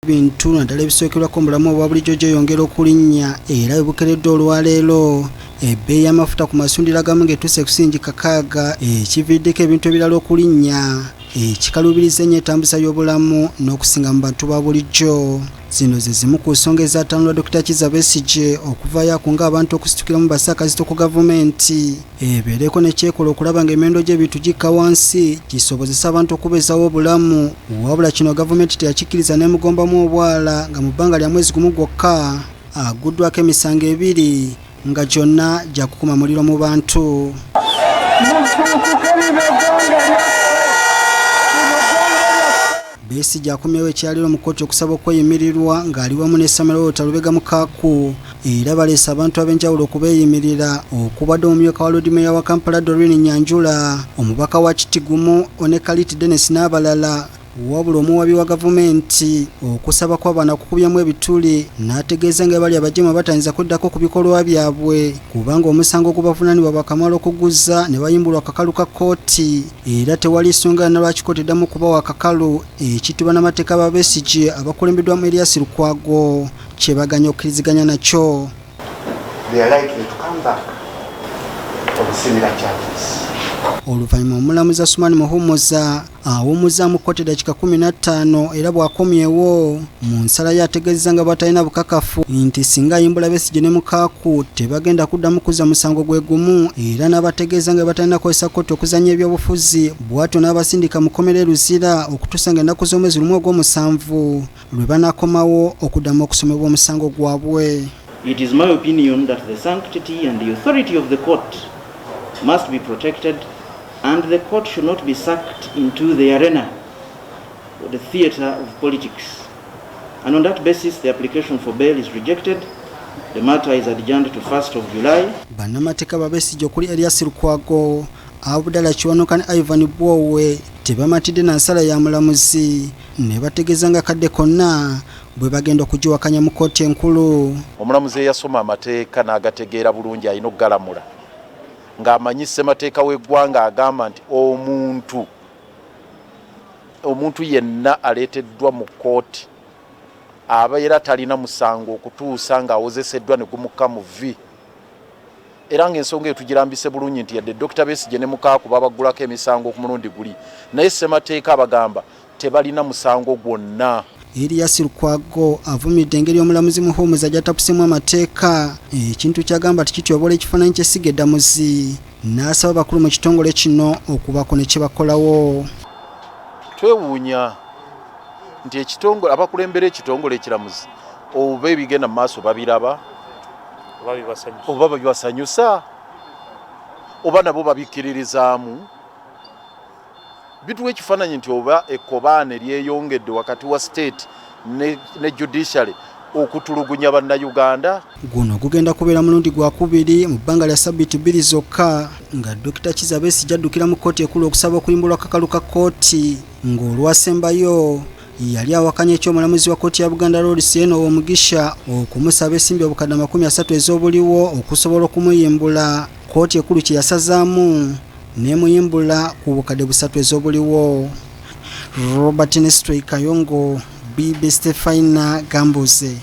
bintu naddala ebisookerwako mulamu obwa bulijjo gyeyongera okulinnya era ebukeredde olwaleero ebbeeyi y'amafuta ku masundiro agamu ng'etuuse kusinjika kaaga ekividdeko ebintu ebirala okulinnya ekikalubiriza ennyo entambuza y'obulamu n'okusinga mu bantu ba bulijjo. Zino ze zimu ku nsonga ezaatanulwa Dr. Kizza Besigye okuvaayo akunga abantu okusitulira mu bassa akazito ku gavumenti ebeereko nekyekola okulaba ng'emiwendo gy'ebintu gikka wansi gisobozesa abantu okubeezawo obulamu. Wabula kino gavumenti teyakikkiriza n'emugombamu obwala nga mu bbanga lya mwezi gumu gwokka aguddwako emisango 2 nga gyonna gya kukuma muliro mu bantu. Besigye akomyewo ekyaliro mu kkooti okusaba okweyimirirwa ng'ali wamu n'essamero Otalubega mu Kaaku era baleese abantu ab'enjawulo okubeeyimirira okubadde omumyuka wa Lord Mayor wa Kampala Doreen Nyanjula, omubaka wa Kitigumu Onekalit Dennis n'abalala. Wabula omuwabi wa gavumenti okusaba kw'abaana kukubyamu ebituli n'ategeeza nga bali abajeemu batayinza kuddako ku bikolwa byabwe kubanga omusango gubavunaanibwa bakamala okuguza ne bayimbulwa akakalu ka kkooti era tewali nsonga na lwaki kkooti eddamu okubawa akakalu ekitibwa n'amateeka ba Besigye abakulembeddwamu Erias Lukwago kye baganya okkiriziganya nakyo. Oluvannyuma omulamuzi Asumani Muhumuza awummuzaamu kkooti eddakiika 15 era bw'akomyewo mu nsala ye ategeezezza nga batalina bukakafu nti singa ayimbula Besigye ne Mukaaku tebagenda kuddamu kuzza musango gwe gumu era n'abategeeza nga batalina kukozesa kkooti okuzannya ebyobufuzi bw'atyo n'abasindika mu Kkomera Luzira okutuusa ng'ennaku z'omwezi lumu Ogwomusanvu lwe banaakomawo okuddamu okusomebwa omusango gwabwe. It is my opinion that the sanctity and the authority of the court must be protected, and the court should not be sucked into the arena or the theatre of politics. And on that basis, the application for bail is rejected. The matter is adjourned to 1st of July. Bannamateeka ba Besigye okuli Erias Lukwago, Abdallah Kiwanuka ne Ivan Bwowe tebamatidde na nsala ya mulamuzi ne bategeeza nga kadde konna bwe bagenda okugiwakanya mu kkooti enkulu. Omulamuzi eyasoma amateeka n'agategeera bulungi alina okugalamula ng'amanyi ssemateeka w'eggwanga agamba nti omuntu yenna aleeteddwa mu kkooti abeera talina musango okutuusa ng'awozeseddwa ne gumukka mu vvi. Era ng'ensonga eyo tugirambise bulungi nti yadde Dr. Besigye ne Mukaaku babagulako emisango ku mulundi guli naye ssemateeka abagamba tebalina musango gwonna. Erias Lukwago avumidde engeri omulamuzi Muhumuza gy'atapusemu amateeka ekintu kyagamba tikityobola ekifaananyi ky'essiga eddamuzi n'asaba bakulu mu kitongole kino okubaako ne kye bakolawo. Twewuunya nti ekitongole abakulembera ekitongole ekiramuzi oba ebigenda mu maaso babiraba oba babibasanyusa oba nabo babikkiririzaamu. Bituwa ekifaananyi nti oba ekkobaane lyeyongedde wakati wa state ne judiciary okutulugunya bannayuganda. Guno gugenda kubeera mulundi gwa 2 mu bbanga lya ssabbiiti 2 zokka nga Dr. Kizza Besigye addukira mu kkooti ekkulu okusaba okuyimbulwa akakalu ka kkooti ng'olwasembayo yali awakanya eky'omulamuzi wa kkooti ya Buganda Road Sieno Omugisha okumusaba ensimbi obukadde 30 ez'obuliwo okusobola okumuyimbula. Kkooti ekkulu kye yasazaamu nemuyimbula ku bukadde 3 ez'obuliwo. Robert Nestor Kayongo, BBSKATI, Gambuuze.